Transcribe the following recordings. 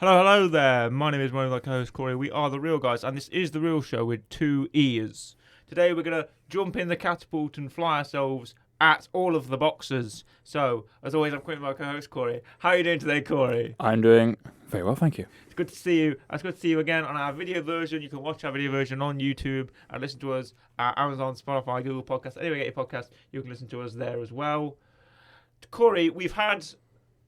Hello there. My name is one of my co-host Corey. We are the Real Guys, and this is the Real Show with two E's. Today we're gonna jump in the catapult and fly ourselves at all of the boxes. So, as always, I'm Quentin, my co-host Corey. How are you doing today, Corey? I'm doing very well, thank you. It's good to see you. It's good to see you again on our video version. You can watch our video version on YouTube and listen to us at Amazon, Spotify, Google Podcasts. Anywhere you get your podcast, you can listen to us there as well. Corey, we've had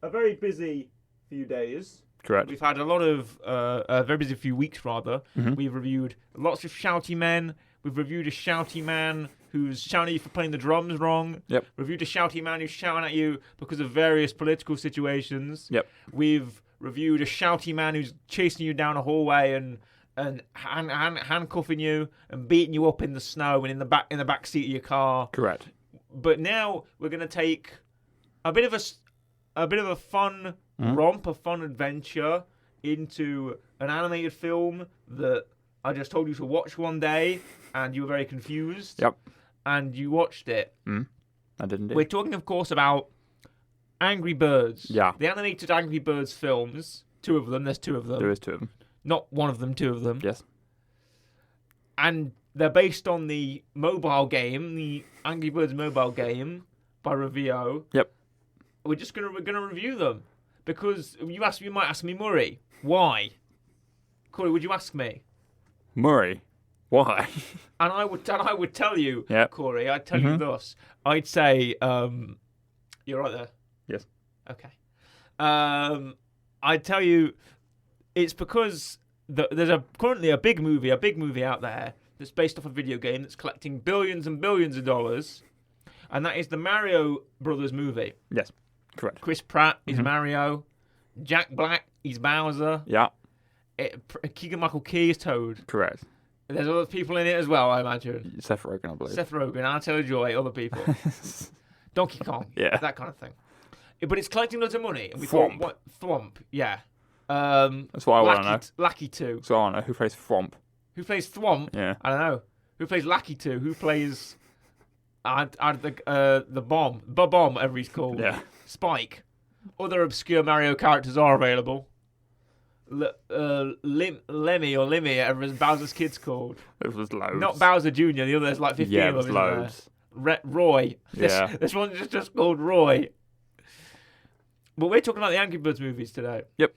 a very busy few days. Correct. We've had a lot of, a very busy few weeks rather. Mhm. We've reviewed lots of shouty men. We've reviewed a shouty man who's shouting at you for playing the drums wrong. Yep. Reviewed a shouty man who's shouting at you because of various political situations. Yep. We've reviewed a shouty man who's chasing you down a hallway and handcuffing you and beating you up in the snow and in the back seat of your car. Correct. But now we're going to take a bit of a fun romp, a fun adventure into an animated film that I just told you to watch one day, and you were very confused. Yep. And you watched it. I didn't. We're talking, of course, about Angry Birds. Yeah. The animated Angry Birds films. Two of them. There's two of them. There is two of them. Not one of them, two of them. Yes. And they're based on the mobile game, the Angry Birds mobile game by Revio. Yep. We're gonna review them because you might ask me, Murray, why? Corey, would you ask me? Murray, why? And I would tell you, Yep. Corey. I'd tell you thus. I'd say, you're right there. Yes. Okay. I'd tell you, it's because there's currently a big movie out there that's based off a video game that's collecting billions and billions of dollars, and that is the Mario Brothers movie. Yes. Correct. Chris Pratt is Mario, Jack Black is Bowser, Yeah. Keegan-Michael Key is Toad. Correct. There's other people in it as well, I imagine. Seth Rogen, I believe. Seth Rogen, Anna Taylor-Joy, other people. Donkey Kong, Yeah. that kind of thing. But it's collecting loads of money. And we Thwomp. thought, Thwomp, yeah. That's what I want to know. Lackey 2. So I want to know who plays Thwomp. Who plays Thwomp? Yeah. I don't know. Who plays Lackey 2? Who plays the bomb? Bomb, whatever he's called. Yeah. Spike. Other obscure Mario characters are available. Lemmy or Limmy, whatever Bowser's kid's called. It was loads. Not Bowser Jr., the other, there's like 15 Yeah, it of was them. isn't there? loads. Roy. Yeah. This one's just called Roy. But we're talking about the Angry Birds movies today. Yep.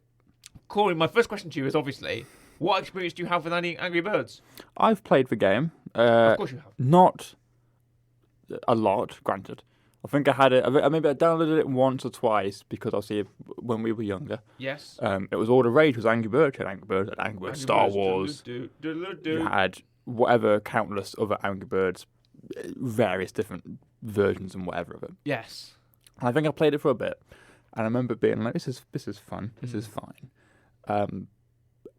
Corey, my first question to you is obviously, what experience do you have with Angry Birds? I've played the game. Of course you have. Not a lot, granted. I think I had it. Maybe I downloaded it once or twice because obviously when we were younger, Yes. it was all the rage was Angry Birds. You had Angry Birds, Angry Birds Star Wars. You had whatever countless other Angry Birds, various different versions and whatever of it. Yes. And I think I played it for a bit, and I remember being like, "This is fun. This is fine."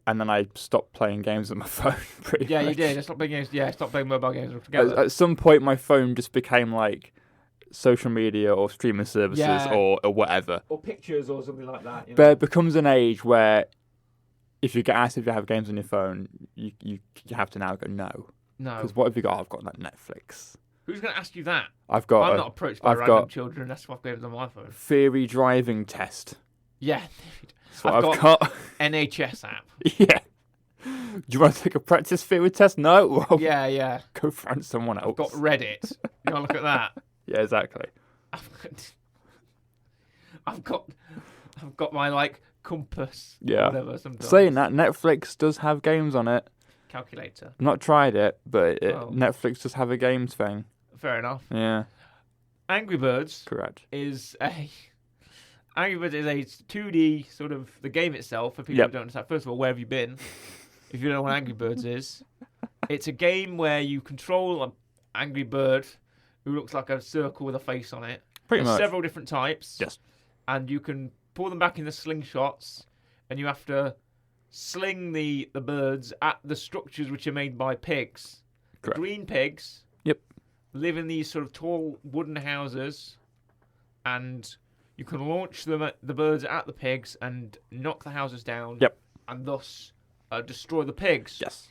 And then I stopped playing games on my phone. Pretty Yeah, much. you did. Stop playing games. Yeah, stop playing mobile games altogether. At some point, my phone just became like social media or streaming services Yeah. or whatever. Or pictures or something like that. You know? But it becomes an age where if you get asked if you have games on your phone, you have to now go no. No. Because what have you got? I've got like Netflix. Who's going to ask you that? I've got I'm a not approached by I've random got- children. That's what I've games on my phone. theory driving test. Yeah. That's what I've I've got. NHS app. Yeah. Do you want to take a practice theory test? No. Well, Yeah. go find someone else. I've got Reddit. You want to look at that? Yeah, exactly. I've got my like compass. Or Yeah. whatever. Sometimes. Saying that, Netflix does have games on it. Calculator. I've not tried it, but Oh. Netflix does have a games thing. Fair enough. Yeah, Angry Birds correct. is a 2D sort of the game itself. For people Yep. who don't understand, first of all, where have you been? If you don't know what Angry Birds is, it's a game where you control an angry bird who looks like a circle with a face on it. Pretty There's much. several different types. Yes. And you can pull them back in the slingshots, and you have to sling the birds at the structures which are made by pigs. The Correct. green pigs. Yep. Live in these sort of tall wooden houses, and you can launch the birds at the pigs and knock the houses down. Yep. And thus destroy the pigs. Yes.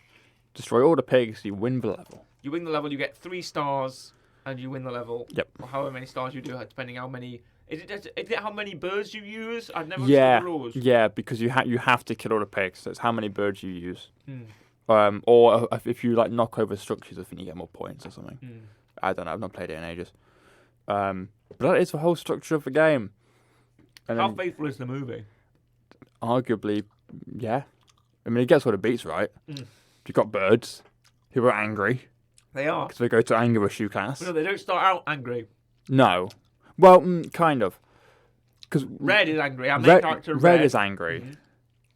Destroy all the pigs, you win the level. You win the level, you get 3 stars, and you win the level. Yep. Or however many stars you do, depending how many Is it how many birds you use? I've never Yeah, understood the rules. yeah, because you have to kill all the pigs. So it's how many birds you use. Hmm. Or if you like knock over structures, I think you get more points or something. Hmm. I don't know. I've not played it in ages. But that is the whole structure of the game. And How then, faithful is the movie? arguably, yeah. I mean, it gets all the beats right. Mm. You've got birds who are angry They are. because they go to anger issue class. No, they don't start out angry. No. Well, kind of. Because Red is angry. Our main character, Red is angry.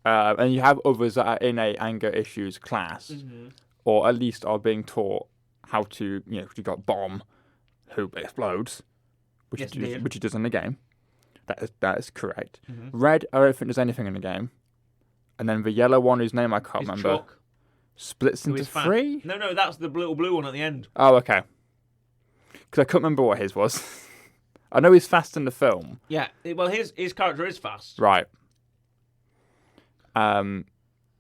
Mm-hmm. And you have others that are in a anger issues class, or at least are being taught how to, you got Bomb, who explodes, which he does in the game. That is correct. Mm-hmm. Red, I don't think there's anything in the game. And then the yellow one, whose name I can't remember, Chuck, splits into three? No, that's the little blue one at the end. Oh, okay. Because I couldn't remember what his was. I know he's fast in the film. Yeah, well, his character is fast. Right. And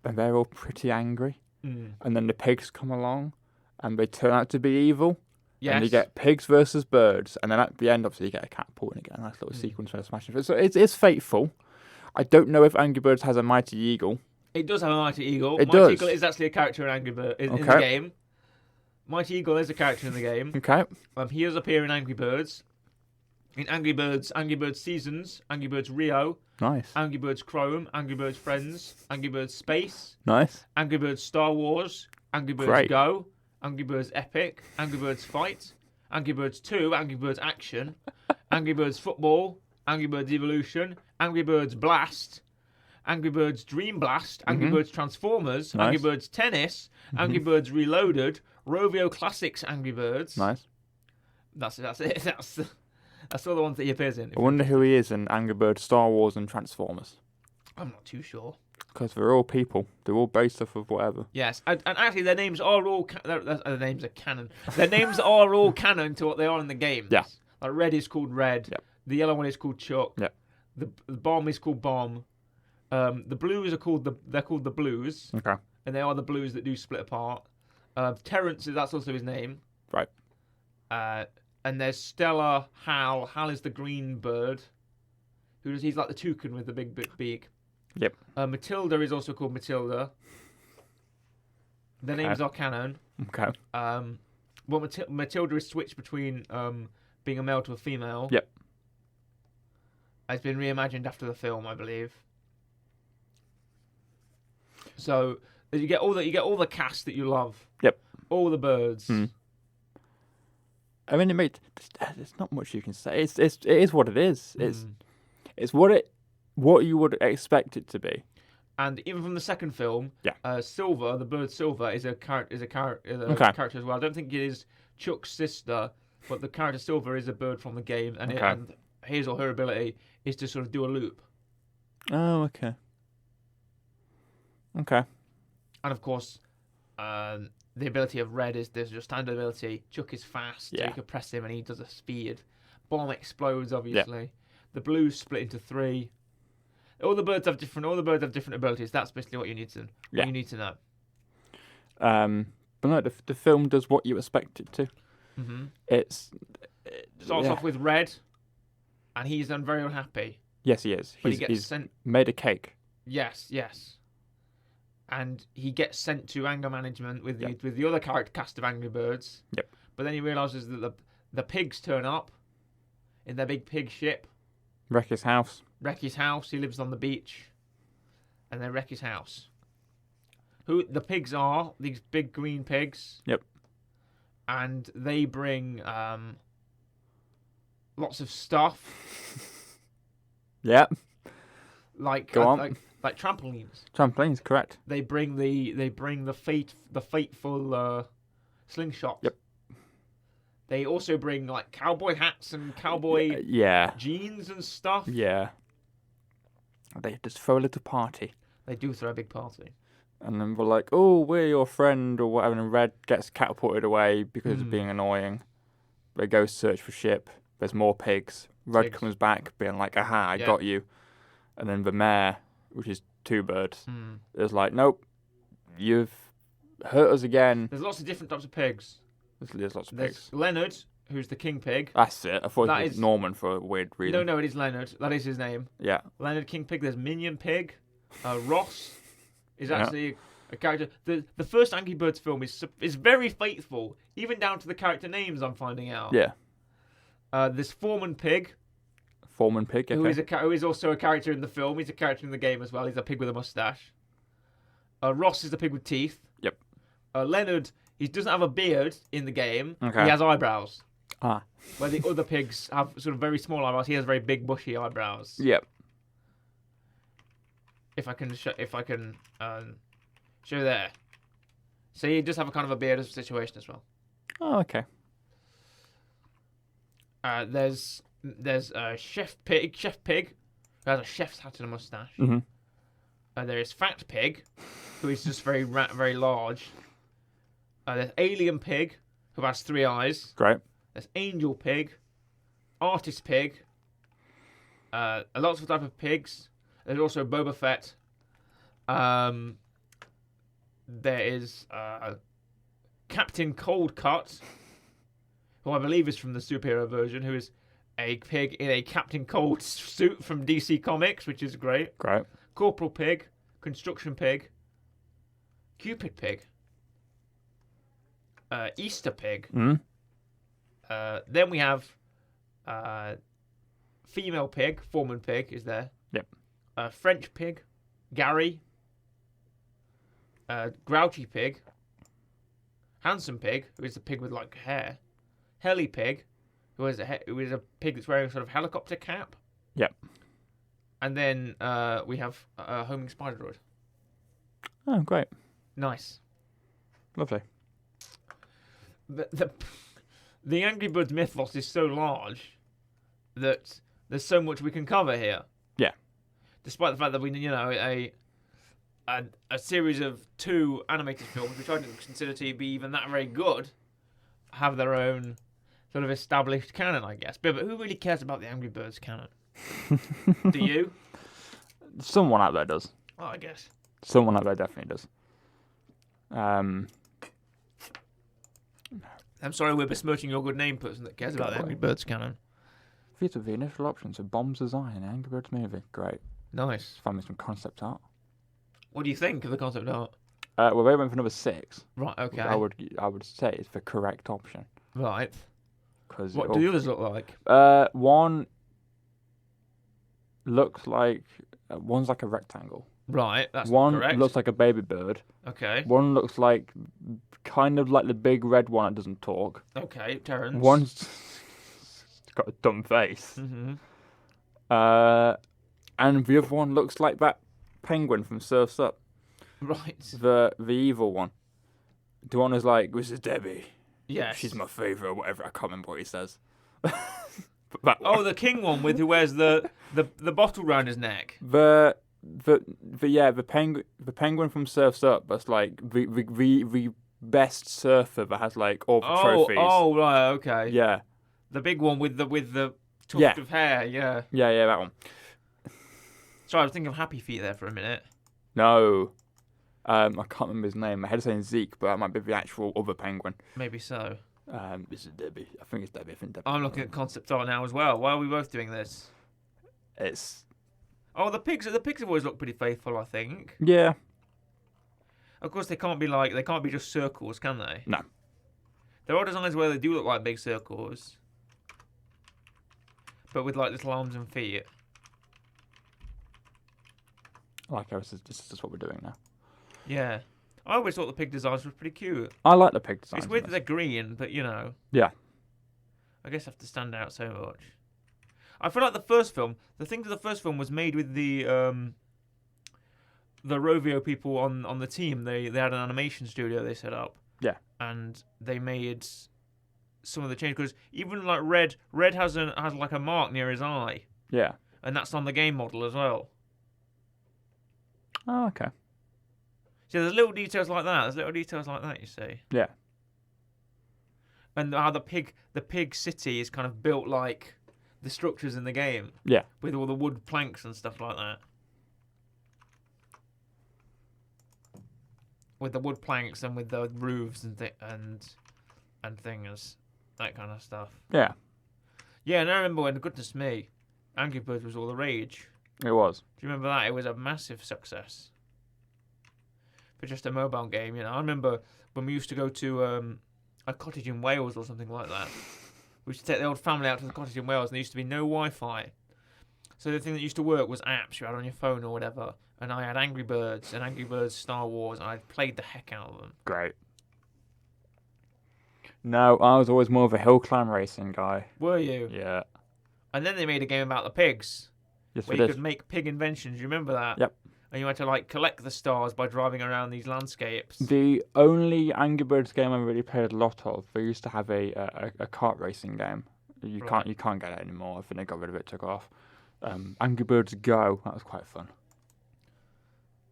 they're all pretty angry. Mm. And then the pigs come along, and they turn out to be evil. Yes. And you get pigs versus birds. And then at the end, obviously, you get a catapult and you get a nice little sequence where they're smashing through. So it's fateful. I don't know if Angry Birds has a Mighty Eagle. It does have a Mighty Eagle. It Mighty does. Eagle is actually a character in Angry Birds in the game. Mighty Eagle is a character in the game. Okay. He does appear in Angry Birds. In Angry Birds Seasons, Angry Birds Rio, Nice. Angry Birds Chrome, Angry Birds Friends, Angry Birds Space, Nice. Angry Birds Star Wars, Angry Birds Great. Go, Angry Birds Epic, Angry Birds Fight, Angry Birds 2, Angry Birds Action, Angry Birds Football, Angry Birds Evolution, Angry Birds Blast, Angry Birds Dream Blast, Angry Birds Transformers, Nice. Angry Birds Tennis, Angry Birds Reloaded, Classics Angry Birds. Nice. That's it. That's all the ones that he appears in. I wonder who he is in Angry Birds, Star Wars, and Transformers. I'm not too sure. Because they're all people. They're all based off of whatever. Yes, and actually their names are all their names are canon. Their names are all canon to what they are in the games. Yeah. Like Red is called Red. Yep. The yellow one is called Chuck. Yep. The Bomb is called Bomb. The Blues are called the Blues, Okay. and they are the Blues that do split apart. Terrence, that's also his name. Right. And there's Stella, Hal. Hal is the green bird. He's like the toucan with the big beak. Yep. Matilda is also called Matilda. Their names are canon. Okay. Well, Matilda is switched between being a male to a female. Yep. It's been reimagined after the film, I believe. So you get all the cast that you love. Yep. All the birds. I mean, there's not much you can say. It is what it is. It's what you would expect it to be. And even from the second film, Silver, the bird Silver, is a character as well. I don't think it is Chuck's sister, but the character Silver is a bird from the game, and and his or her ability is to sort of do a loop. Oh, okay. Okay. And of course, the ability of Red is there's your standard ability. Chuck is fast, so you can press him and he does a speed. Bomb explodes, obviously. Yeah. The Blues split into three. All the birds have different abilities. That's basically what you need to know. But no, the film does what you expect it to. Mm-hmm. It starts off with Red, and he's then very unhappy. Yes, he is. But he's made a cake. Yes. And he gets sent to anger management with the other cast of Angry Birds. Yep. But then he realizes that the pigs turn up in their big pig ship. Wreck his house. He lives on the beach, and they wreck his house. Who the pigs are? These big green pigs. Yep. And they bring lots of stuff. Yep. Like like trampolines. Trampolines, correct. They bring the fateful slingshot. Yep. They also bring like cowboy hats and cowboy jeans and stuff. Yeah. They just throw a little party. They do throw a big party. And then we're like, oh, we're your friend or whatever. And Red gets catapulted away because of being annoying. They go search for ship. There's more pigs. Red comes back being like, aha, I got you. And then the mayor, which is two birds, is like, nope, you've hurt us again. There's lots of different types of pigs. There's lots of There's pigs. Leonard, who's the king pig. That's it. I thought That it was is- Norman for a weird reason. No, it is Leonard. That is his name. Yeah. Leonard King Pig. There's Minion Pig. Ross is Yeah. actually a character. The first Angry Birds film is very faithful, even down to the character names. I'm finding out. Yeah. There's Foreman Pig, Foreman Pig. who Okay. who is also a character in the film. He's a character in the game as well. He's a pig with a mustache. Ross is the pig with teeth. Yep. Leonard, he doesn't have a beard in the game. Okay. He has eyebrows. Ah. Where the other pigs have sort of very small eyebrows, he has very big bushy eyebrows. Yep. If I can show there. So he does have a kind of a beard situation as well. Oh, okay. There's Chef Pig, who has a chef's hat and a mustache. Mhm. There is Fat Pig, who is just very very large. There's Alien Pig, who has 3 eyes. Great. There's Angel Pig, Artist Pig, a lots of type of pigs. There's also Boba Fett. There is Captain Coldcut, who I believe is from the superhero version, who is a pig in a Captain Cold suit from DC Comics, which is great. Great. Corporal Pig, Construction Pig, Cupid Pig, Easter Pig. Mm. Then we have Female Pig, Foreman Pig is there. Yep. French Pig, Gary. Grouchy Pig. Handsome Pig, who is a pig with like hair. Heli Pig, who is a pig that's wearing a sort of helicopter cap. Yep. And then we have Homing Spider Droid. Oh, great. Nice. Lovely. The Angry Birds mythos is so large that there's so much we can cover here. Yeah. Despite the fact that we, a series of 2 animated films, which I didn't consider to be even that very good, have their own sort of established canon, I guess. But who really cares about the Angry Birds canon? Do you? Someone out there does. Oh, I guess. Someone out there definitely does. I'm sorry we're besmirching your good name, person that cares about the Angry Birds canon. These are the initial options of Bombs Design in Angry Birds movie. Great. Nice. Find me some concept art. What do you think of the concept art? Well, they went for number 6. Right, okay. I would say it's the correct option. Right. Cause What do the others look like? One looks like... one's like a rectangle. Right, that's One correct. looks like a baby bird. Okay. One looks like... kind of like the big red one that doesn't talk. Okay, Terrence. One's got a dumb face. Mm-hmm. And the other one looks like that penguin from Surf's Up. Right. The evil one. The one who's like, this is Debbie. Yes. She's my favourite, or whatever. I can't remember what he says. That one. Oh, the king one with who wears the bottle round his neck. The penguin from Surf's Up. That's like the best surfer that has like all the trophies. Oh, right, okay. Yeah. The big one with the tuft of hair. Yeah. Yeah, that one. Sorry, I was thinking of Happy Feet there for a minute. No. I can't remember his name. I had to say Zeke, but that might be the actual other penguin. Maybe so. This is Debbie. I think it's Debbie. I'm looking at concept art now as well. Why are we both doing this? It's... Oh, the pigs have always looked pretty faithful, I think. Yeah. Of course, they can't be just circles, can they? No. There are designs where they do look like big circles, but with like little arms and feet. Like, this is what we're doing now. Yeah. I always thought the pig designs were pretty cute. I like the pig designs. It's weird that they're green, but Yeah. I guess they have to stand out so much. I feel like the first film was made with the Rovio people on the team. They had an animation studio they set up. Yeah. And they made some of the change because even like Red has like a mark near his eye. Yeah. And that's on the game model as well. Oh, okay. So there's little details like that. You see. Yeah. And how the pig city is kind of built like the structures in the game. Yeah. With all the wood planks and stuff like that. With the wood planks and with the roofs and things. that kind of stuff. Yeah, Yeah, and I remember when, goodness me, Angry Birds was all the rage. it was. Do you remember that? It was a massive success for just a mobile game. I remember when we used to go to a cottage in Wales or something like that. We used to take the old family out to the cottage in Wales, and there used to be no Wi-Fi. So the thing that used to work was apps you had on your phone or whatever. And I had Angry Birds and Angry Birds Star Wars, and I played the heck out of them. Great. No, I was always more of a hill climb racing guy. Were you? Yeah. And then they made a game about the pigs, Yes, where we you did. could make pig inventions. You remember that? Yep. And you had to collect the stars by driving around these landscapes. The only Angry Birds game I really played a lot of, they used to have a kart racing game. You can't get it anymore. I think they got rid of it, took off. Angry Birds Go, that was quite fun.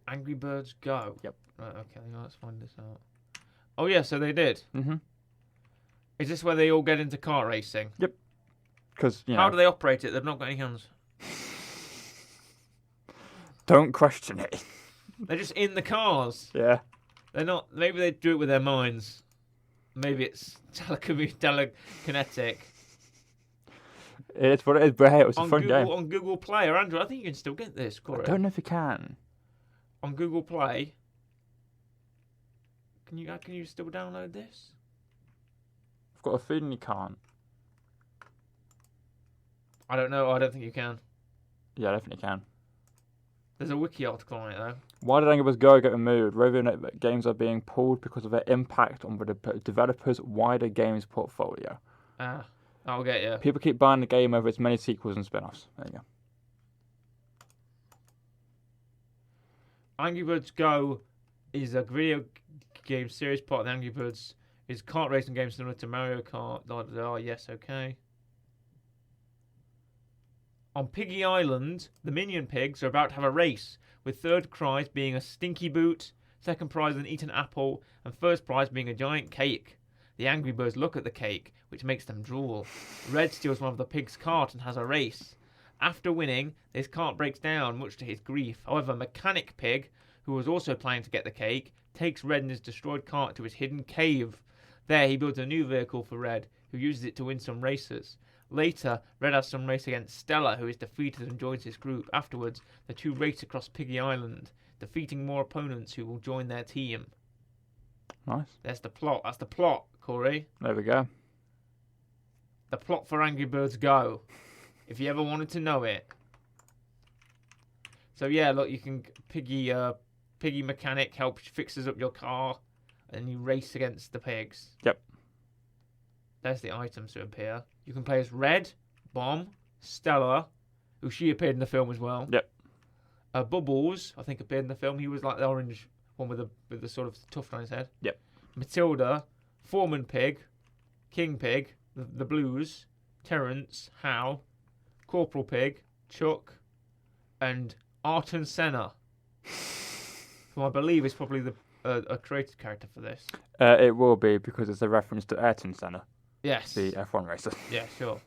Angry Birds Go. Yep. Right. Okay. Let's find this out. Oh yeah, so they did. Mhm. Is this where they all get into kart racing? Because How do they operate it? They've not got any hands. Don't question it. They're just in the cars. Yeah. They're not. Maybe they do it with their minds. Maybe it's telekinetic. It's what it is, but hey, it was a On fun Google, game. on Google Play or Android, I think you can still get this. Corey. I don't know if you can. On Google Play, can you still download this? I've got a feeling you can't. I don't know. I don't think you can. Yeah, I definitely can. There's a wiki article on it though. Why did Angry Birds Go get removed? Review games are being pulled because of their impact on the developers' wider games portfolio. I'll get you. People keep buying the game over its many sequels and spin-offs. There you go. Angry Birds Go is a video game series part of the Angry Birds. Is kart racing game similar to Mario Kart? Yes, okay. On Piggy Island, the Minion Pigs are about to have a race, with third prize being a stinky boot, second prize an eaten apple, and first prize being a giant cake. The Angry Birds look at the cake, which makes them drool. Red steals one of the pigs' cart and has a race. After winning, his cart breaks down, much to his grief. However, Mechanic Pig, who was also planning to get the cake, takes Red and his destroyed cart to his hidden cave. There, he builds a new vehicle for Red, who uses it to win some races. Later, Red has some race against Stella, who is defeated and joins his group. Afterwards, the two race across Piggy Island, defeating more opponents who will join their team. Nice. There's the plot. That's the plot, Corey. There we go. The plot for Angry Birds Go, if you ever wanted to know it. So yeah, look, you can Piggy Mechanic fixes up your car, and you race against the pigs. Yep. There's the items to appear. You can play as Red, Bomb, Stella, who she appeared in the film as well. Yep. Bubbles, I think, appeared in the film. He was like the orange one with the sort of tuft on his head. Yep. Matilda, Foreman Pig, King Pig, the Blues, Terrence, Hal, Corporal Pig, Chuck, and Ayrton Senna, who I believe is probably a created character for this. It will be because it's a reference to Ayrton Senna, Yes. the F1 racer. Yeah, sure.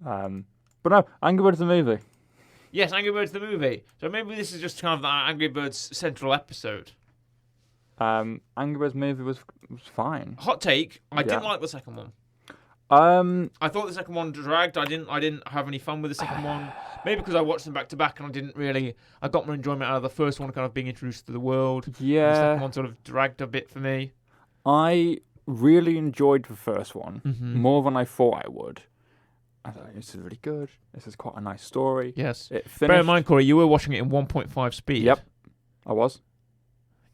But no, Angry Birds the movie. Yes, Angry Birds the movie. So maybe this is just kind of the Angry Birds central episode. Angry Birds movie was fine. Hot take: I didn't like the second one. I thought the second one dragged. I didn't have any fun with the second one. Maybe because I watched them back to back and I got more enjoyment out of the first one, kind of being introduced to the world. Yeah. The second one sort of dragged a bit for me. I really enjoyed the first one Mm-hmm. more than I thought I would. I thought this is really good. This is quite a nice story. Yes. It finished. Bear in mind, Corey, you were watching it in 1.5 speed. Yep. I was.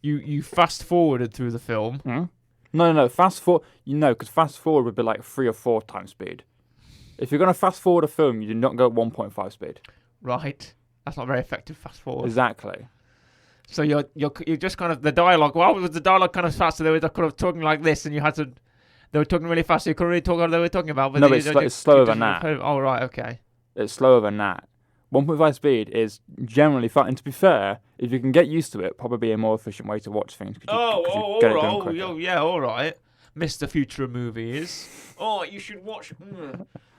You fast forwarded through the film. Mm? No. Fast forward. Because fast forward would be like 3 or 4 times speed. If you're going to fast forward a film, you do not go at 1.5 speed. Right. That's not very effective fast forward. Exactly. So you're just kind of the dialogue. Why was the dialogue kind of fast? So they were kind of talking like this, and you had to. They were talking really fast. So you couldn't really talk what they were talking about. But No, but it's slower than that. Oh right, okay. It's slower than that. 1.5 speed is generally fine. And to be fair, if you can get used to it, probably a more efficient way to watch things. All right, Mr. Future Movies. Oh, you should watch.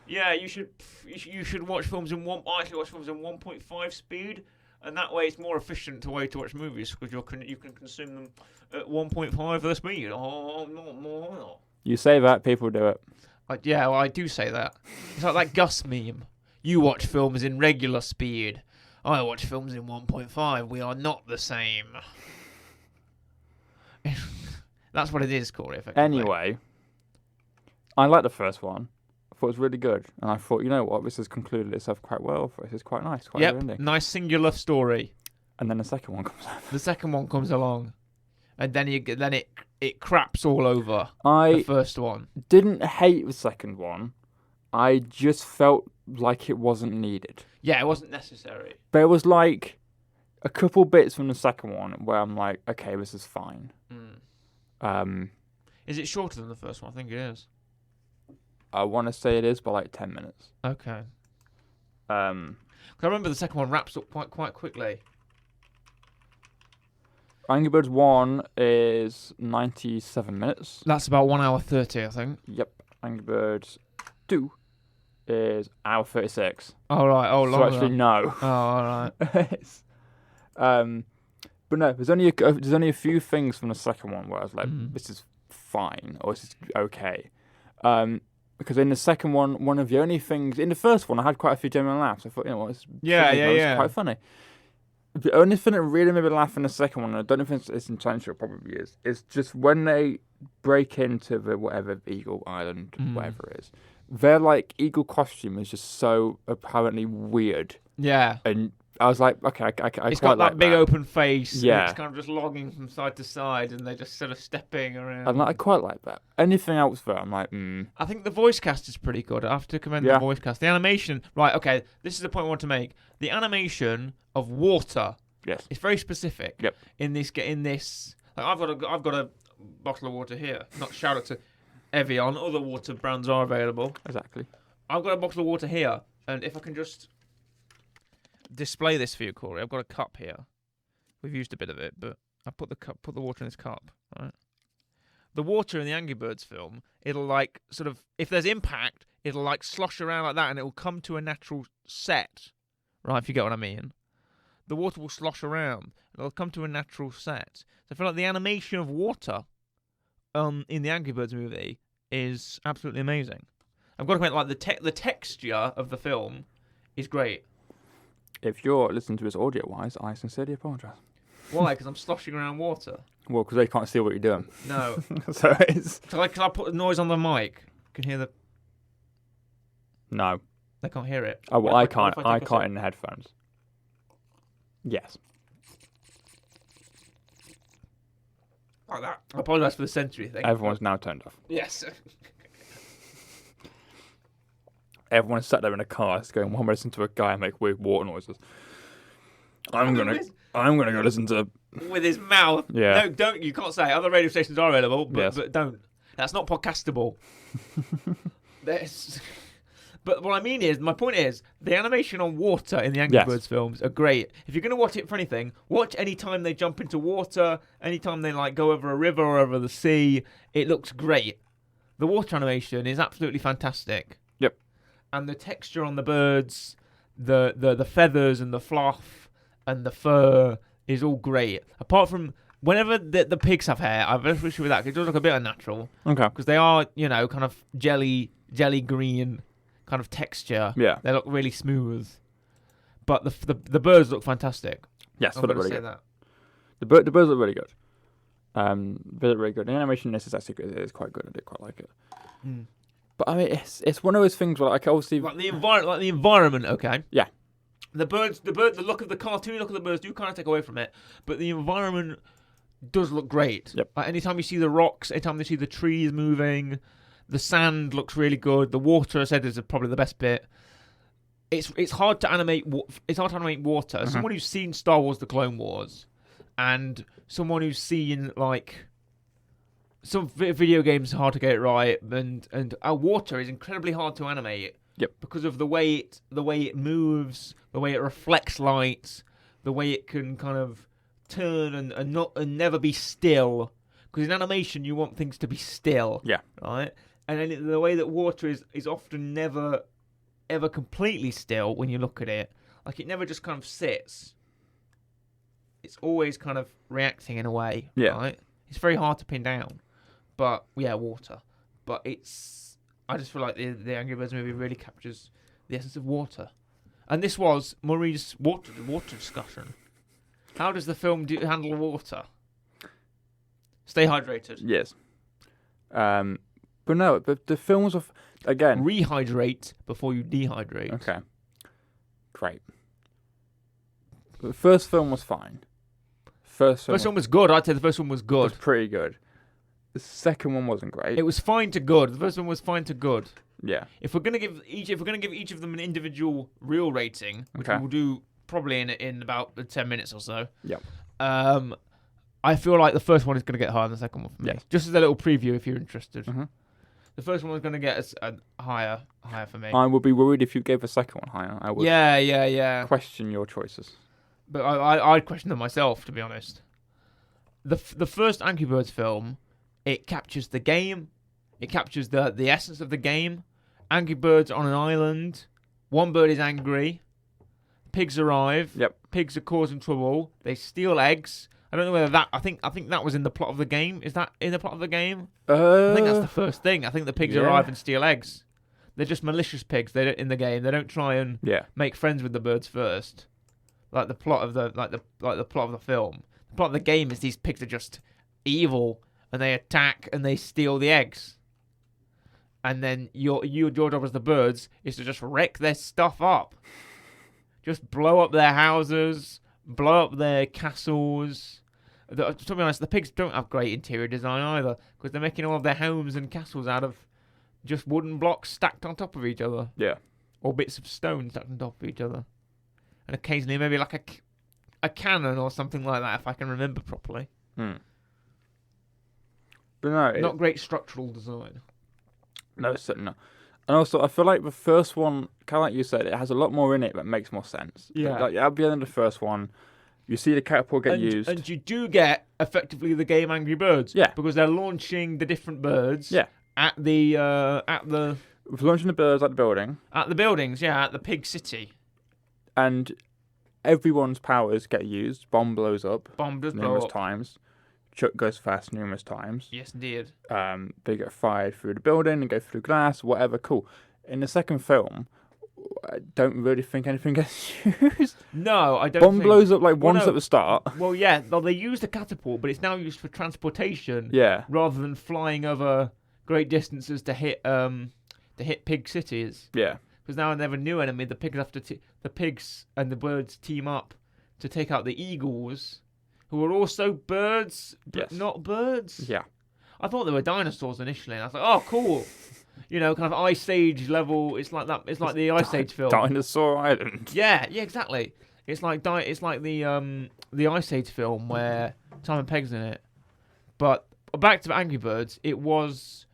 Yeah, you should watch films in one. I actually watch films in 1.5 speed. and that way it's more efficient to way to watch movies because you can consume them at 1.5 the speed. Oh, no. You say that, people do it. Yeah, well, I do say that. It's like that Gus meme. You watch films in regular speed. I watch films in 1.5. We are not the same. That's what it is, Corey. Anyway, I like the first one. I thought it was really good. And I thought, you know what, this has concluded itself quite well. This is quite nice. Quite good ending. Nice singular story. And then the second one comes out. The second one comes along. And then it craps all over the first one. Didn't hate the second one. I just felt like it wasn't needed. Yeah, it wasn't necessary. There was like a couple bits from the second one where I'm like, okay, this is fine. Is it shorter than the first one? I think it is. I want to say it is by like 10 minutes. Okay. 'Cause I remember the second one wraps up quite quickly. Angry Birds 1 is 97 minutes. That's about 1 hour 30, I think. Yep. Angry Birds 2 is hour 36. Oh, right. Oh, so actually, no. Oh, all right. But no, there's only a few things from the second one where I was like, this is fine, or this is okay. Because in the second one, one of the only things... In the first one, I had quite a few genuine laughs. I thought, you know what, it's quite funny. The only thing that really made me laugh in the second one, and I don't know if it's intentional, probably is just when they break into the whatever Eagle Island, whatever it is. Their like eagle costume is just so apparently weird. Yeah. And I was like, okay, I it's quite got that big open face. Yeah. And it's kind of just logging from side to side, and they're just sort of stepping around. And I quite like that. Anything else though, I'm like, I think the voice cast is pretty good. I have to commend the voice cast. The animation, right? Okay, this is the point I want to make. The animation of water. Yes. It's very specific. Yep. In this, like I've got a bottle of water here. Not shout out to Evian. Other water brands are available. Exactly. I've got a bottle of water here, and if I can just display this for you, Corey. I've got a cup here. We've used a bit of it, but I put the water in this cup. Right. The water in the Angry Birds film, it'll like sort of, if there's impact, it'll like slosh around like that, and it'll come to a natural set. Right, if you get what I mean. The water will slosh around. It'll come to a natural set. So I feel like the animation of water in the Angry Birds movie is absolutely amazing. I've got to comment, like the texture of the film is great. If you're listening to this audio-wise, I sincerely apologise. Why? Because I'm sloshing around water. Well, because they can't see what you're doing. No. So it's... Can I put the noise on the mic? Can hear the... No. They can't hear it. Oh, well, I can't in the headphones. Yes. Like that. I apologise for the sensory thing. Everyone's now turned off. Yes. Everyone's sat there in a car going, "Why am I listening to a guy make weird water noises? I'm gonna go listen to..." With his mouth. Yeah. No, don't. You can't say. Other radio stations are available, but, yes. but don't. That's not podcastable. But what I mean is, my point is, the animation on water in the Angry Birds films are great. If you're going to watch it for anything, watch any time they jump into water, any time they like go over a river or over the sea. It looks great. The water animation is absolutely fantastic. Yep. And the texture on the birds, the feathers and the fluff and the fur is all great. Apart from whenever the pigs have hair, I've an issue with that. It does look a bit unnatural. Okay. Because they are, kind of jelly green kind of texture. Yeah. They look really smooth. But the birds look fantastic. Yes, I'm they look really good. That. The birds look really good. They look really good. The animation in this is actually good. It is quite good. I did quite like it. Mm. But I mean, it's one of those things where I can obviously like the environment. Okay. Yeah. The look of the cartoon look of the birds do kind of take away from it, but the environment does look great. Yep. Like anytime you see the rocks, anytime you see the trees moving, the sand looks really good. The water, I said, is probably the best bit. It's hard to animate. It's hard to animate water. Mm-hmm. Someone who's seen Star Wars: The Clone Wars, and someone who's seen like some video games, are hard to get it right, and water is incredibly hard to animate. Yep. Because of the way it moves, the way it reflects light, the way it can kind of turn and never be still. Because in animation, you want things to be still. Yeah. Right. And then the way that water is often never, ever completely still when you look at it. Like it never just kind of sits. it's always kind of reacting in a way. Yeah. Right. It's very hard to pin down, but yeah, water. But I just feel like the Angry Birds movie really captures the essence of water, and this was Maureen's water discussion. How does the film handle water? Stay hydrated. Yes. But no, but the films of again. Rehydrate before you dehydrate. Okay. Great. The first film was fine. First one was good. I'd say the first one was was good. pretty good. The second one wasn't great. It was fine to good. The first one was fine to good. Yeah. If we're gonna give each of them an individual real rating, which Okay. we'll do probably in about 10 minutes or so. Yep. I feel like the first one is gonna get higher than the second one for me. Yes. Just as a little preview, if you're interested. Mm-hmm. The first one was gonna get us higher for me. I would be worried if you gave the second one higher. I would Yeah. question your choices. But I'd question them myself, to be honest. The first Angry Birds film, it captures the game, it captures the essence of the game. Angry Birds on an island, one bird is angry, pigs arrive. Yep. Pigs are causing trouble. They steal eggs. I don't know whether that. I think that was in the plot of the game. Is that in the plot of the game? I think that's the first thing. I think the pigs arrive and steal eggs. They're just malicious pigs. They don't in the game. They don't try and make friends with the birds first. Like the plot of the plot of the film. The plot of the game is these pigs are just evil and they attack and they steal the eggs. And then your job as the birds is to just wreck their stuff up. Just blow up their houses, blow up their castles. To be honest, the pigs don't have great interior design either, because they're making all of their homes and castles out of just wooden blocks stacked on top of each other. Yeah. Or bits of stone stacked on top of each other. And occasionally maybe like a cannon or something like that, if I can remember properly. But no, not great structural design. No, certainly not. And also, I feel like the first one, kind of like you said, it has a lot more in it that makes more sense. Yeah. Like at the end of the first one, you see the catapult get used. And you do get, effectively, the game Angry Birds. Yeah. Because they're launching the different birds. Yeah. At the With launching the birds at the building. At the buildings, yeah, at the Pig City. And everyone's powers get used. Bomb blows up. Bomb does blow numerous up. times. Chuck goes fast numerous times. Yes, indeed. They get fired through the building and go through glass, whatever, cool. In the second film, I don't really think anything gets used. No, I don't Bomb blows up like once at the start. Well, yeah, they use the catapult, but it's now used for transportation. Yeah. Rather than flying over great distances to hit pig cities. Yeah. Because now they have a new enemy. The pigs have to the pigs and the birds team up to take out the eagles, who are also birds, but not birds. Yeah. I thought they were dinosaurs initially, and I was like, oh, cool. You know, kind of Ice Age level. It's like that. It's like the Ice Age film. Dinosaur Island. Yeah, exactly. It's like the Ice Age film where Simon Pegg's in it. But back to Angry Birds, it was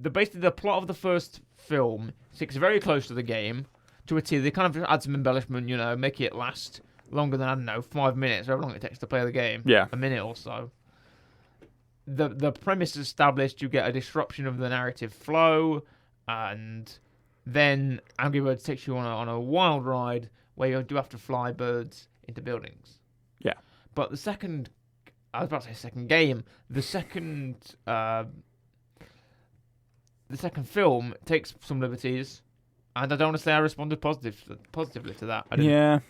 basically the plot of the first film sticks very close to the game to a T. They kind of add some embellishment, you know, make it last longer than, I don't know, 5 minutes, however long it takes to play the game. Yeah. A minute or so. The premise is established, you get a disruption of the narrative flow, and then Angry Birds takes you on a wild ride where you do have to fly birds into buildings. Yeah. But the second game, the second film takes some liberties, and I don't want to say I responded positively to that. Yeah.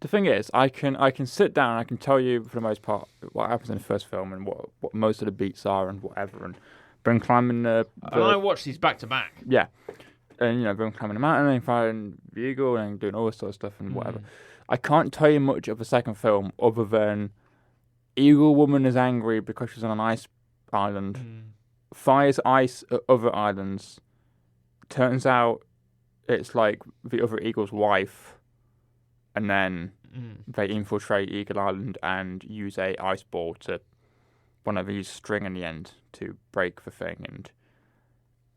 The thing is, I can sit down and I can tell you for the most part what happens in the first film and what most of the beats are and whatever, and them climbing the and I watched these back to back. Yeah. And you know, them climbing the mountain and firing the eagle and doing all this sort of stuff and whatever. I can't tell you much of the second film other than Eagle Woman is angry because she's on an ice island. Fires ice at other islands. Turns out it's like the other eagle's wife. And then they infiltrate Eagle Island and use a ice ball to use string in the end to break the thing, and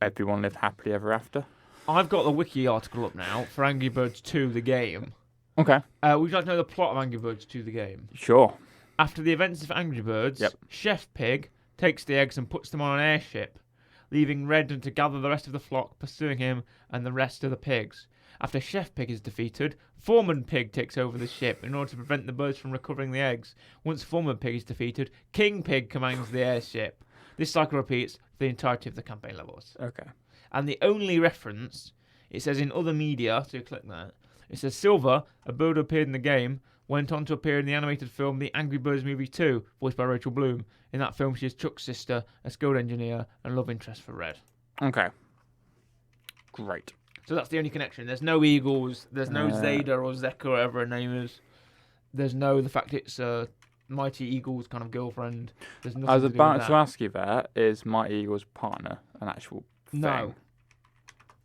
everyone lived happily ever after. I've got the wiki article up now for Angry Birds 2, the game. Okay. Would you like to know the plot of Angry Birds 2, the game? Sure. After the events of Angry Birds, Chef Pig takes the eggs and puts them on an airship, leaving Red to gather the rest of the flock, pursuing him and the rest of the pigs. After Chef Pig is defeated, Foreman Pig takes over the ship in order to prevent the birds from recovering the eggs. Once Foreman Pig is defeated, King Pig commands the airship. This cycle repeats for the entirety of the campaign levels. Okay. And the only reference, it says in other media, so you click that, it says Silver, a bird who appeared in the game, went on to appear in the animated film The Angry Birds Movie 2, voiced by Rachel Bloom. In that film, she is Chuck's sister, a skilled engineer, and love interest for Red. Okay. Great. So that's the only connection. There's no eagles, there's no Zeta or Zeka, whatever her name is. There's no the fact it's Mighty Eagle's kind of girlfriend. There's nothing I was to do with about that. to ask you that. Is Mighty Eagle's partner an actual thing? No.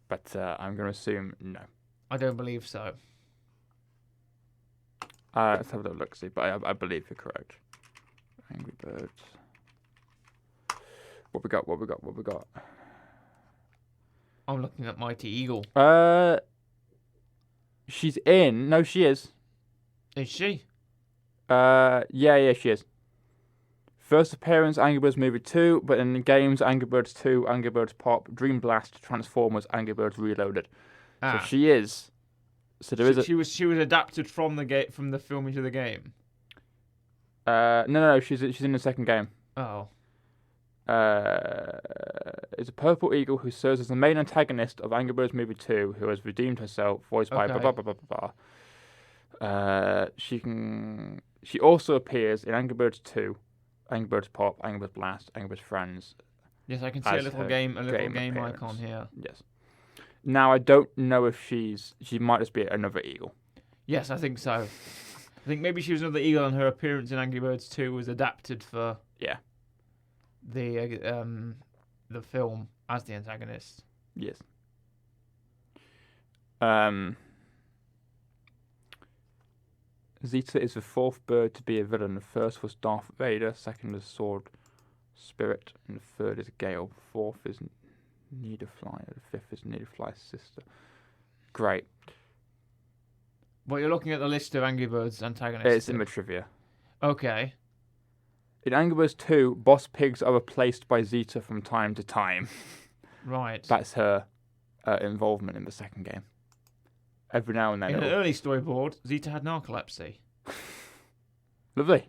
But I'm going to assume no. I don't believe so. Let's have a little look-see, but I believe you're correct. Angry Birds. What we got? I'm looking at Mighty Eagle. She's in. No, she is. Is she? Yeah, she is. First appearance, Angry Birds Movie 2, but in the games, Angry Birds 2, Angry Birds Pop, Dream Blast, Transformers, Angry Birds Reloaded. So she is. So there is. She was adapted from the film into the game. No, she's in the second game. Oh. Is a purple eagle who serves as the main antagonist of Angry Birds Movie 2, who has redeemed herself, voiced by blah blah blah blah blah. She also appears in Angry Birds 2, Angry Birds Pop, Angry Birds Blast, Angry Birds Friends. Yes, I can see a little game appearance. icon here. Yes. Now I don't know if she might just be another eagle. Yes, I think so. I think maybe she was another eagle, and her appearance in Angry Birds 2 was adapted for the film as the antagonist. Yes. Zeta is the fourth bird to be a villain. The first was Darth Vader, second is Sword Spirit, and the third is Gale. The fourth is Niederfly, the fifth is Niederfly's sister. Great. Well, you're looking at the list of Angry Birds antagonists. It's in the trivia. Okay. In Angry Birds 2, boss pigs are replaced by Zeta from time to time. Right. That's her involvement in the second game. Every now and then. In an early storyboard, Zeta had narcolepsy. Lovely.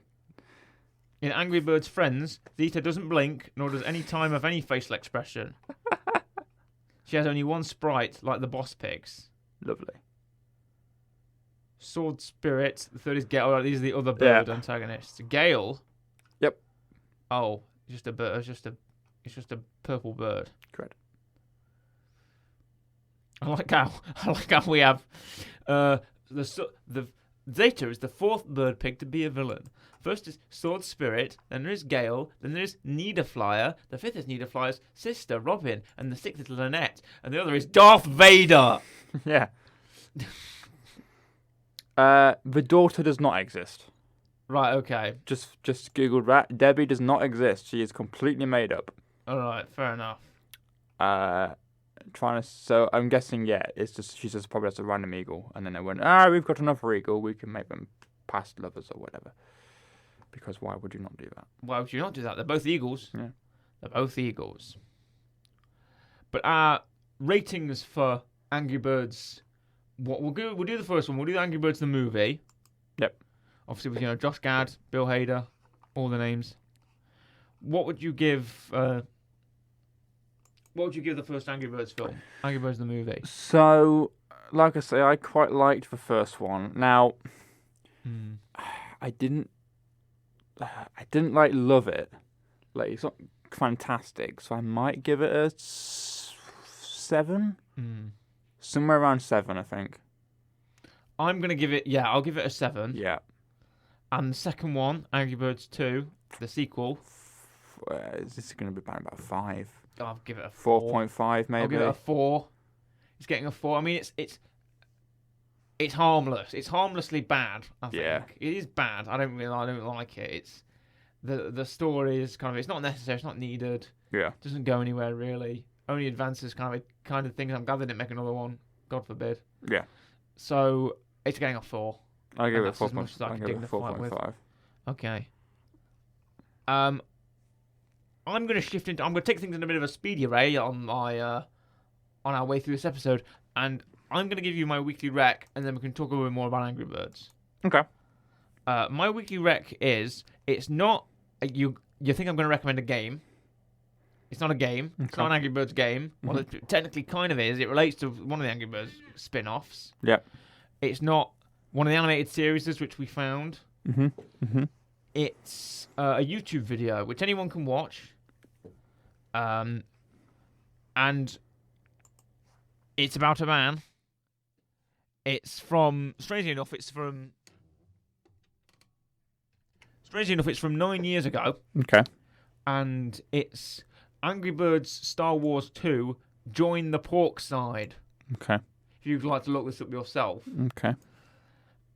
In Angry Birds Friends, Zeta doesn't blink, nor does any time have any facial expression. She has only one sprite, like the boss pigs. Lovely. Sword Spirit, the third is Gale. Oh, these are the other bird antagonists. Gale. Yep. Oh, just a bird. It's just a purple bird. Correct. I like how we have the Zeta is the fourth bird pig to be a villain. First is Sword Spirit, then there is Gale, then there is Niederflyer, the fifth is Niederflyer's sister, Robin, and the sixth is Lynette, and the other is Darth Vader. Yeah. The daughter does not exist. Right, okay. Just Googled that. Debbie does not exist. She is completely made up. Alright, fair enough. So I'm guessing, she's just probably just a random eagle, and then they went, we've got another eagle, we can make them past lovers or whatever. Because why would you not do that? Why would you not do that? They're both eagles. Yeah. They're both eagles. But our ratings for Angry Birds, we'll do the first one. We'll do the Angry Birds the movie. Yep. Obviously with Josh Gad, Bill Hader, all the names. What would you give the first Angry Birds film? Angry Birds the movie. So, like I say, I quite liked the first one. Now, I didn't love it. Like, it's not fantastic, so I might give it a 7. Somewhere around 7, I think. I'm gonna give it. Yeah, I'll give it a 7. Yeah. And the second one, Angry Birds 2, the sequel. Is this going to be about 5? I'll give it a 4. 4.5 maybe. I'll give it a 4. It's getting a 4. I mean, it's harmless. It's harmlessly bad. I think it is bad. I don't like it. It's the story is kind of. It's not necessary. It's not needed. Yeah. It doesn't go anywhere really. Only advances kind of things. I'm glad they didn't make another one. God forbid. Yeah. So it's getting a 4. I'll give it 4.5. Okay. I'm going to shift into. I'm going to take things in a bit of a speedy way on our way through this episode, and I'm going to give you my weekly rec, and then we can talk a little bit more about Angry Birds. Okay. My weekly rec is, it's not, you think I'm going to recommend a game. It's not a game. It's not an Angry Birds game. Well, it technically kind of is. It relates to one of the Angry Birds spin-offs. Yep. It's not one of the animated series which we found. It's a YouTube video which anyone can watch. And it's about a man. It's from, strangely enough, it's from 9 years ago. Okay. And it's Angry Birds Star Wars 2, Join the Pork Side. Okay. If you'd like to look this up yourself. Okay.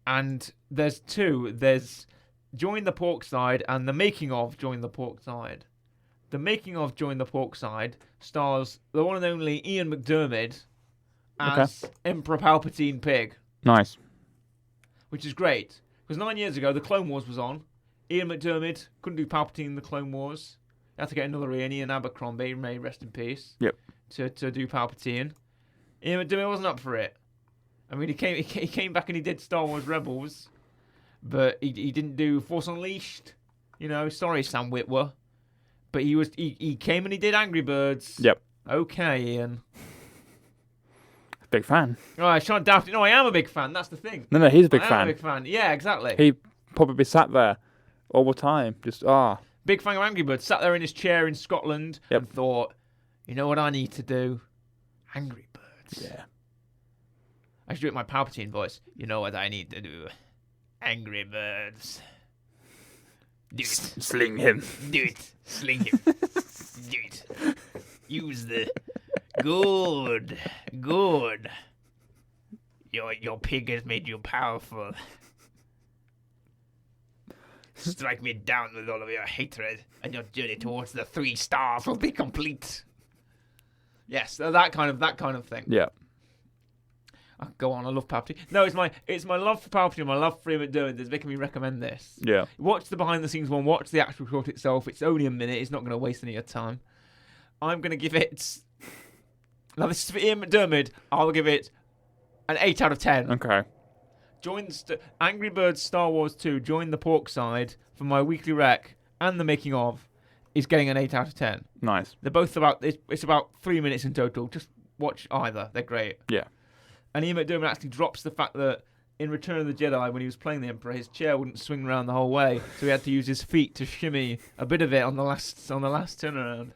And there's two. There's Join the Pork Side and the making of Join the Pork Side. The making of Join the Pork Side stars the one and only Ian McDiarmid as Emperor Palpatine Pig. Nice. Which is great. Because 9 years ago, the Clone Wars was on. Ian McDiarmid couldn't do Palpatine in the Clone Wars. He had to get another Ian Abercrombie, may rest in peace. Yep. To do Palpatine. Ian McDiarmid wasn't up for it. I mean, he came back and he did Star Wars Rebels, but he didn't do Force Unleashed. You know, sorry, Sam Witwer. But he came and he did Angry Birds. Yep. Okay, Ian. Big fan. Oh, I shan't doubt it. No, I am a big fan. That's the thing. No, he's a big I fan. am a big fan. Yeah, exactly. He probably sat there all the time, just Big fan of Angry Birds. Sat there in his chair in Scotland and thought, you know what I need to do? Angry Birds. Yeah. I should do it in my Palpatine voice. You know what I need to do? Angry Birds. Do it. Sling him. Do it. Sling him. Do it. Use the... Good. Your pig has made you powerful. Strike me down with all of your hatred, and your journey towards the 3 stars will be complete. Yes, that kind of thing. Yeah. Oh, go on, I love Palpatine. No, it's my love for Palpatine, my love for Ian McDiarmid that's making me recommend this. Yeah. Watch the behind the scenes one. Watch the actual short itself. It's only a minute. It's not going to waste any of your time. I'm going to give it. Now this is for Ian McDiarmid. I'll give it an 8 out of 10. Okay. Join Angry Birds Star Wars 2, Join the Pork Side for my weekly rec and the making of is getting an 8 out of 10. Nice. They're both it's about 3 minutes in total. Just watch either. They're great. Yeah. And Ian McDiarmid actually drops the fact that in Return of the Jedi, when he was playing the Emperor, his chair wouldn't swing around the whole way, so he had to use his feet to shimmy a bit of it on the last turnaround.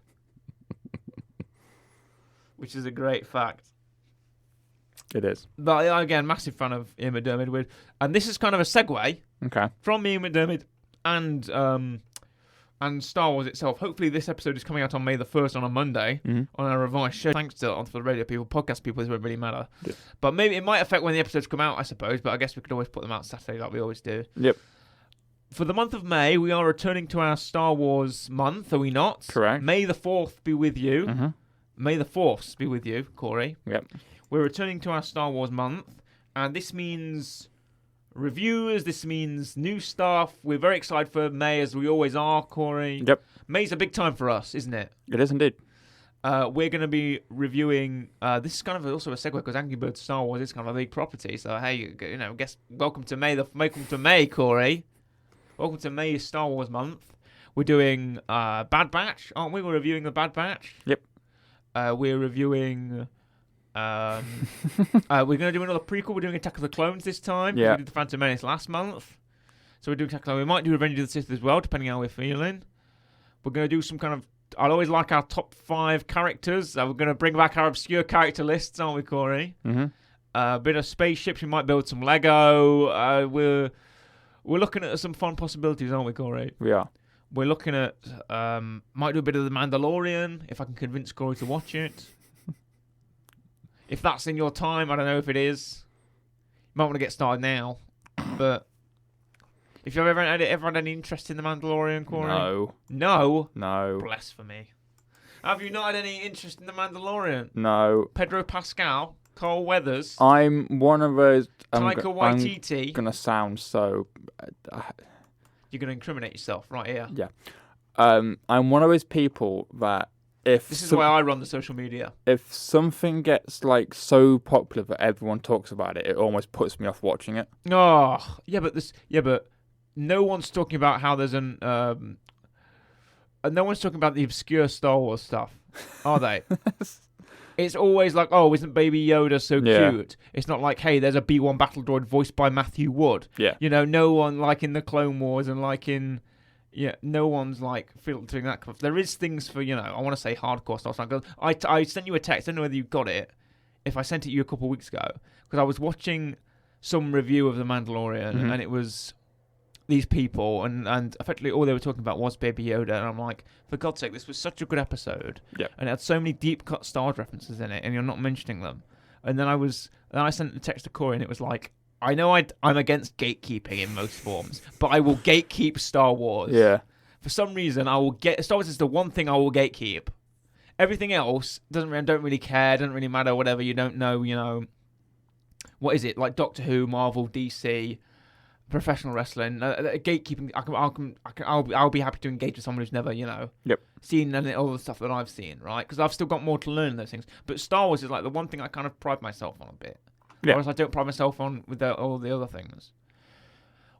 Which is a great fact. It is. But again, massive fan of Ian McDiarmid. And this is kind of a segue from Ian McDiarmid and Star Wars itself. Hopefully this episode is coming out on May the 1st on a Monday on our revised show. Thanks to the radio people, podcast people, this won't really matter. Yep. But maybe it might affect when the episodes come out, I suppose. But I guess we could always put them out Saturday like we always do. Yep. For the month of May, we are returning to our Star Wars month, are we not? Correct. May the 4th be with you. Mm-hmm. May the 4th be with you, Corey. Yep. We're returning to our Star Wars month, and this means reviewers, this means new stuff. We're very excited for May, as we always are, Corey. Yep. May's a big time for us, isn't it? It is indeed. We're going to be reviewing, this is kind of also a segue, because Angry Birds Star Wars is kind of a big property, so hey, welcome to May, Corey. Welcome to May Star Wars month. We're doing Bad Batch, aren't we? We're reviewing the Bad Batch. Yep. We're reviewing... we're going to do another prequel. We're doing Attack of the Clones this time. Yeah. We did The Phantom Menace last month. So we're doing Attack of the Clones. We might do Revenge of the Sith as well, depending on how we're feeling. We're going to do some kind of... I'll always like our top 5 characters. We're going to bring back our obscure character lists, aren't we, Corey? Mm-hmm. A bit of spaceships. We might build some Lego. We're looking at some fun possibilities, aren't we, Corey? We are. We're looking at... might do a bit of The Mandalorian, if I can convince Corey to watch it. If that's in your time, I don't know if it is. You might want to get started now. But if you've ever had any interest in The Mandalorian, Corey? No. No? No. Blasphemy. Have you not had any interest in The Mandalorian? No. Pedro Pascal? Carl Weathers? I'm one of those... Taika Waititi? I'm going to sound so... You're going to incriminate yourself right here. Yeah. I'm one of those people that This is why I run the social media. If something gets like so popular that everyone talks about it, it almost puts me off watching it. Oh, yeah, but no one's talking about how there's no one's talking about the obscure Star Wars stuff, are they? It's always like, oh, isn't Baby Yoda so cute? It's not like, hey, there's a B-1 battle droid voiced by Matthew Wood. Yeah. You know, no one, like in the Clone Wars and like in... Yeah, no one's like filtering that. There is things for, I want to say hardcore stuff. I sent you a text. I don't know whether you got it. If I sent it you a couple of weeks ago. Because I was watching some review of The Mandalorian and it was... these people, and effectively all they were talking about was Baby Yoda, and I'm like, for God's sake, this was such a good episode, and it had so many deep cut Star Wars references in it, and you're not mentioning them. And then I sent the text to Corey, and it was like, I know I'm against gatekeeping in most forms, but I will gatekeep Star Wars. Yeah. For some reason, Star Wars is the one thing I will gatekeep. Everything else don't really care, doesn't really matter. Whatever, you don't know, what is it like? Doctor Who, Marvel, DC. Professional wrestling, gatekeeping. I'll be happy to engage with someone who's never, seen any all the stuff that I've seen, right? Because I've still got more to learn in those things. But Star Wars is like the one thing I kind of pride myself on a bit, whereas I don't pride myself on with all the other things.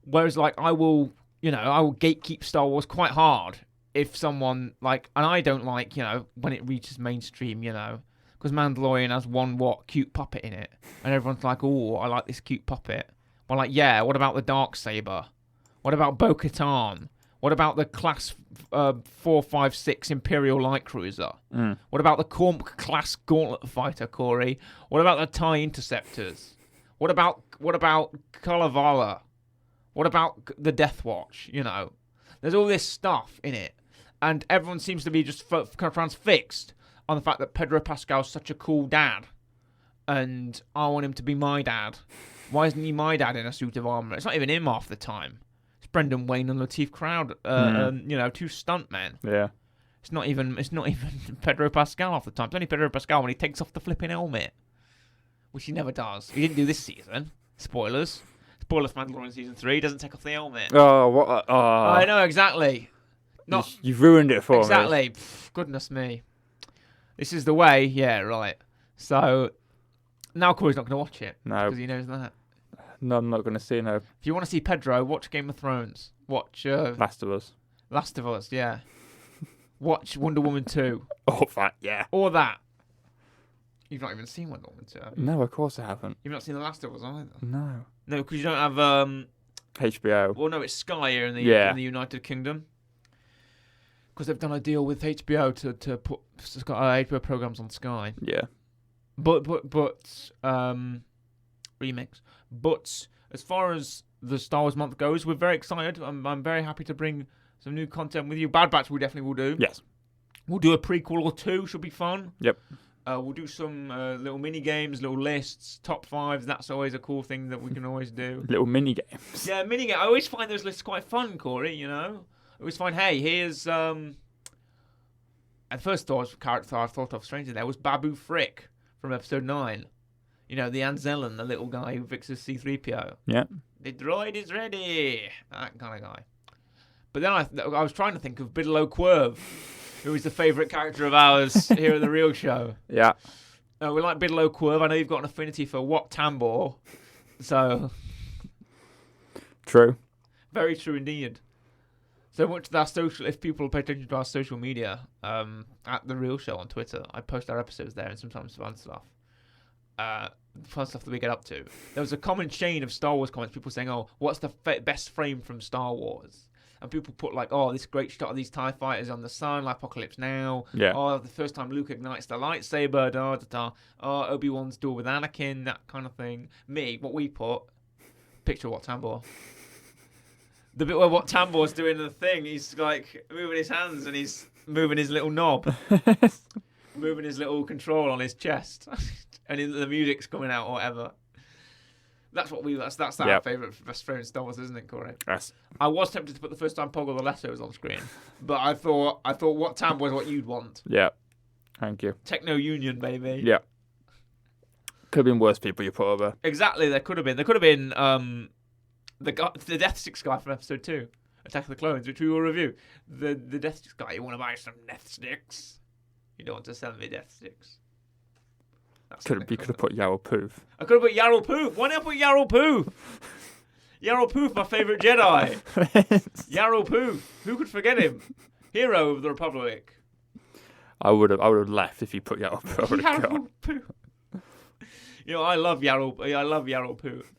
Whereas, like, I will gatekeep Star Wars quite hard if someone like, and I don't like, when it reaches mainstream, because Mandalorian has one cute puppet in it, and everyone's like, oh, I like this cute puppet. Well, like, yeah, what about the Darksaber? What about Bo-Katan? What about the Class 456 Imperial Light Cruiser? What about the Corp-class Gauntlet Fighter, Corey? What about the TIE Interceptors? What about Kalevala? What about the Death Watch? There's all this stuff in it. And everyone seems to be just kind of transfixed on the fact that Pedro Pascal's such a cool dad. And I want him to be my dad. Why isn't he my dad in a suit of armor? It's not even him half the time. It's Brendan Wayne and Lateef Crowd, two stuntmen. Yeah. It's not even Pedro Pascal half the time. It's only Pedro Pascal when he takes off the flipping helmet, which he never does. He didn't do this season. Spoilers. Spoilers for Mandalorian season 3. He doesn't take off the helmet. Oh, what? I know exactly. You've ruined it for me. Exactly. Goodness me. This is the way. Yeah, right. So. Now Corey's not going to watch it. No. Because he knows that. No, I'm not going to see no. If you want to see Pedro, watch Game of Thrones. Watch... Last of Us. Last of Us, yeah. Watch Wonder Woman 2. Oh, that, yeah. Or that. You've not even seen Wonder Woman 2, have you? No, of course I haven't. You've not seen The Last of Us either? No. No, because you don't have... HBO. Well, no, it's Sky here in the United Kingdom. Because they've done a deal with HBO to put HBO programs on Sky. Yeah. But remix. But as far as the Star Wars month goes, we're very excited. I'm very happy to bring some new content with you. Bad Batch we definitely will do. Yes. We'll do a prequel or two. Should be fun. Yep. We'll do some little mini games, little lists, top fives. That's always a cool thing that we can always do. Little mini games. Yeah, mini game. I always find those lists quite fun, Corey. I always find, hey, here's at first character I thought of strangely there was Babu Frick from episode 9. The Anzellan, the little guy who fixes C-3PO. Yeah. The droid is ready. That kind of guy. But then I was trying to think of Bigelow Quirv, who is the favourite character of ours here at The Real Show. Yeah. We like Bigelow Quirv. I know you've got an affinity for Wat Tambor. So. True. Very true indeed. So much to our if people pay attention to our social media, at The Real Show on Twitter, I post our episodes there and sometimes fun stuff. Fun stuff that we get up to. There was a common chain of Star Wars comments, people saying, oh, what's the best frame from Star Wars? And people put like, oh, this great shot of these TIE fighters on the sun, like Apocalypse Now. Yeah. Oh, the first time Luke ignites the lightsaber, Oh, Obi-Wan's duel with Anakin, that kind of thing. What we put, picture of Wat Tambor. The bit where Wat Tambor's doing the thing, he's like moving his hands and he's moving his little knob. Moving his little control on his chest. And the music's coming out or whatever. That's what that's our best friend Star Wars, isn't it, Corey? Yes. I was tempted to put the first time Poggle the Leftovers on screen, but I thought Wat Tambor was what you'd want. Yeah. Thank you. Techno Union, baby. Yeah. Could have been worse people you put over. Exactly, there could have been. There could have been the Death Sticks guy from episode 2, Attack of the Clones, which we will review. The Death Sticks guy, you want to buy some Death Sticks? You don't want to send me death sticks. You could have put Yarrow Poof. I could have put Yarrow Poof. Why not put Yarrow Poof? Yarrow Poof, my favourite Jedi. Yarrow Poof. Who could forget him? Hero of the Republic. I would have left if you put Yarrow Poof. Yarrow Poof. You know, I love Yarrow Poof.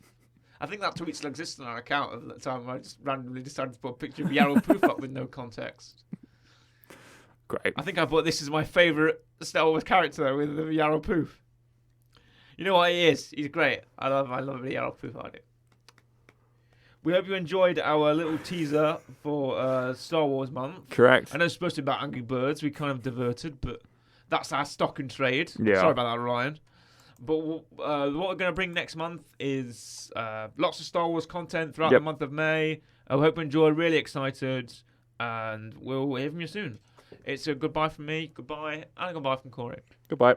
I think that tweet still exists on our account at the time. I just randomly decided to put a picture of Yarrow Poof up with no context. Great. I think I put this is my favourite Star Wars character with the Yarrow Poof. You know what he is? He's great. I love the Yarrow Poof idea. We hope you enjoyed our little teaser for Star Wars month. Correct. I know it's supposed to be about Angry Birds. We kind of diverted, but that's our stock and trade. Yeah. Sorry about that, Ryan. But what we're going to bring next month is lots of Star Wars content throughout the month of May. I hope you enjoy. Really excited. And we'll hear from you soon. It's a goodbye from me. Goodbye. And a goodbye from Corey. Goodbye.